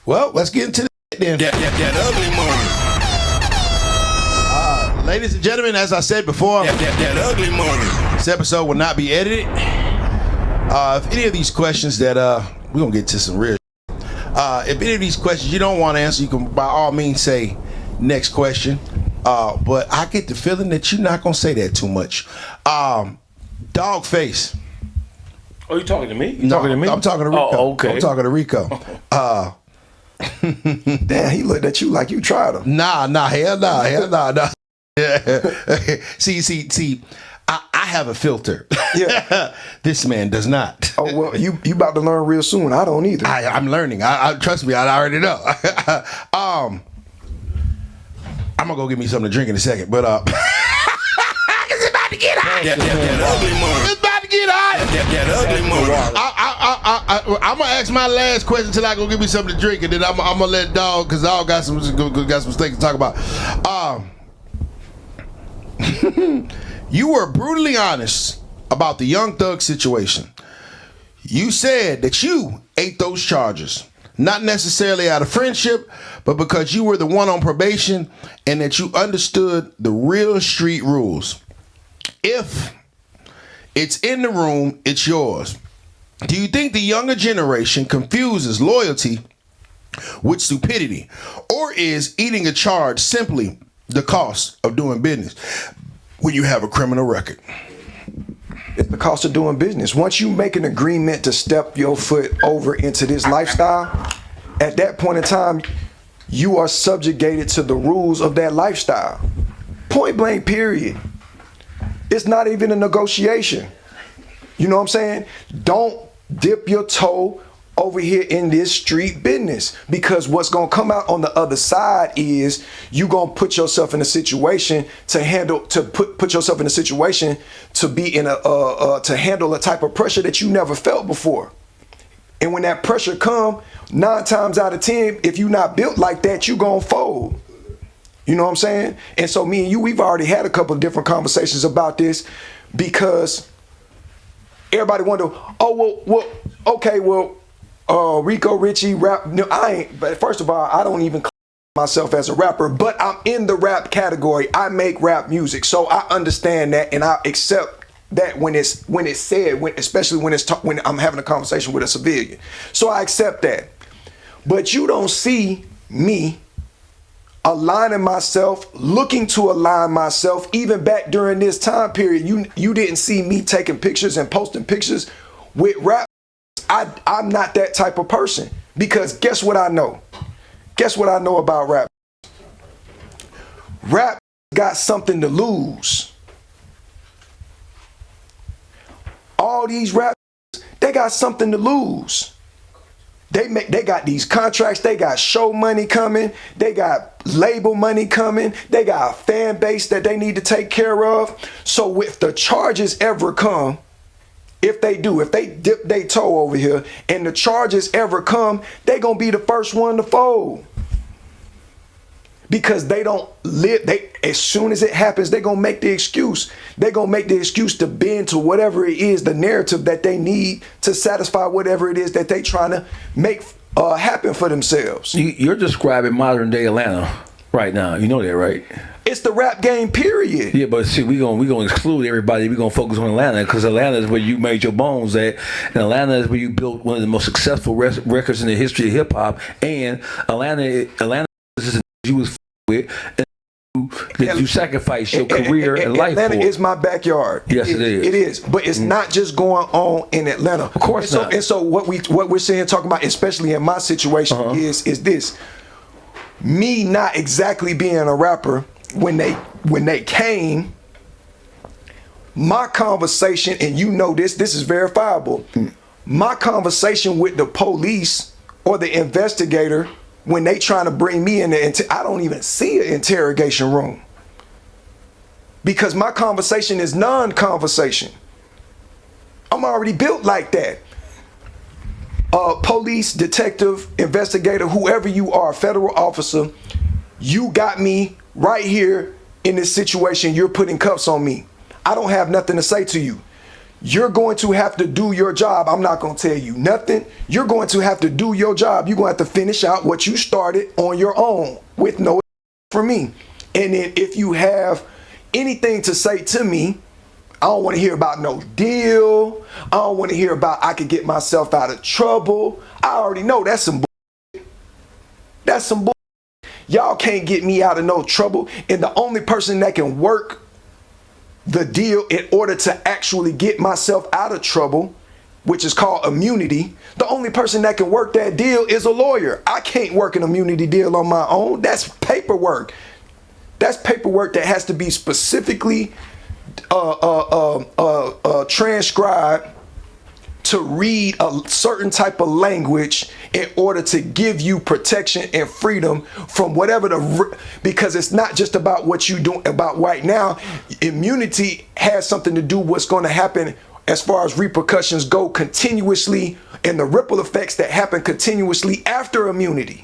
Well, let's get into it then. That ugly money. Ladies and gentlemen, as I said before, That ugly money. this episode will not be edited. If any of these questions that we're gonna get to some real. If any of these questions you don't want to answer, you can by all means say next question. But I get the feeling that you're not gonna say that too much. Dog face. Oh, you talking to me? No, talking to me? I'm talking to Rico. Oh, okay. I'm talking to Rico. Damn, he looked at you like you tried him. Hell nah. See. I have a filter. Yeah. This man does not. Oh well, you about to learn real soon. I don't either. I'm learning. I trust me. I already know. I'm gonna go get me something to drink in a second, but it's about to get hot. That ugly money. It's about to get hot. That ugly money. I'm gonna ask my last question until I go get me something to drink, and then I'm gonna let Dog, because Dog got some things to talk about. You were brutally honest about the Young Thug situation. You said that you ate those charges, not necessarily out of friendship, but because you were the one on probation and that you understood the real street rules. If it's in the room, it's yours. Do you think the younger generation confuses loyalty with stupidity, or is eating a charge simply the cost of doing business when you have a criminal record? It's the cost of doing business. Once you make an agreement to step your foot over into this lifestyle, at that point in time, you are subjugated to the rules of that lifestyle. Point blank, period. It's not even a negotiation. You know what I'm saying? Don't dip your toe over here in this street business, because what's going to come out on the other side is you going to put yourself in a situation put yourself in a situation to be in to handle a type of pressure that you never felt before. And when that pressure come, 9 times out of 10, if you're not built like that, you going to fold. You know what I'm saying? And so me and you, we've already had a couple of different conversations about this, because everybody wonder, Rico Richie rap. No, I ain't. But first of all, I don't even call myself as a rapper, but I'm in the rap category. I make rap music, so I understand that, and I accept that when it's said, especially when I'm having a conversation with a civilian. So I accept that. But you don't see me looking to align myself, even back during this time period. You didn't see me taking pictures and posting pictures with rap. I'm not that type of person, because guess what I know? Guess what I know about rap? Rap got something to lose. All these rappers, they got something to lose. They got these contracts, they got show money coming, they got label money coming, they got a fan base that they need to take care of. So if the charges ever come, if they dip their toe over here and the charges ever come, they gonna be the first one to fold. Because they don't live, as soon as it happens, they gonna make the excuse. They gonna make the excuse to bend to whatever it is, the narrative that they need to satisfy whatever it is that they trying to make happen for themselves. You're describing modern day Atlanta right now. You know that, right? It's the rap game, period. Yeah, but see, we gonna exclude everybody. We gonna focus on Atlanta, because Atlanta is where you made your bones at, and Atlanta is where you built one of the most successful records in the history of hip hop. And Atlanta is you was with, and that you sacrifice your career and life Atlanta for. is my backyard. Yes, it is. It is, but it's not just going on in Atlanta. Of course not. And so what we're saying, talking about, especially in my situation, is this: me not exactly being a rapper. When they came, my conversation, and you know this is verifiable. My conversation with the police or the investigator, when they trying to bring me in, I don't even see an interrogation room, because my conversation is non-conversation. I'm already built like that. Police, detective, investigator, whoever you are, federal officer, you got me right here in this situation. You're putting cuffs on me. I don't have nothing to say to you. You're going to have to do your job. I'm not going to tell you nothing. You're going to have to do your job. You're going to have to finish out what you started on your own with no from me. And then if you have anything to say to me, I don't want to hear about no deal. I don't want to hear about I could get myself out of trouble. I already know that's some bullshit. That's some bullshit. Y'all can't get me out of no trouble. And the only person that can work the deal in order to actually get myself out of trouble, which is called immunity, the only person that can work that deal is a lawyer. I can't work an immunity deal on my own. That's paperwork. That's paperwork that has to be specifically transcribed to read a certain type of language in order to give you protection and freedom from whatever because it's not just about what you do about right now. Immunity has something to do with what's going to happen as far as repercussions go continuously and the ripple effects that happen continuously after immunity.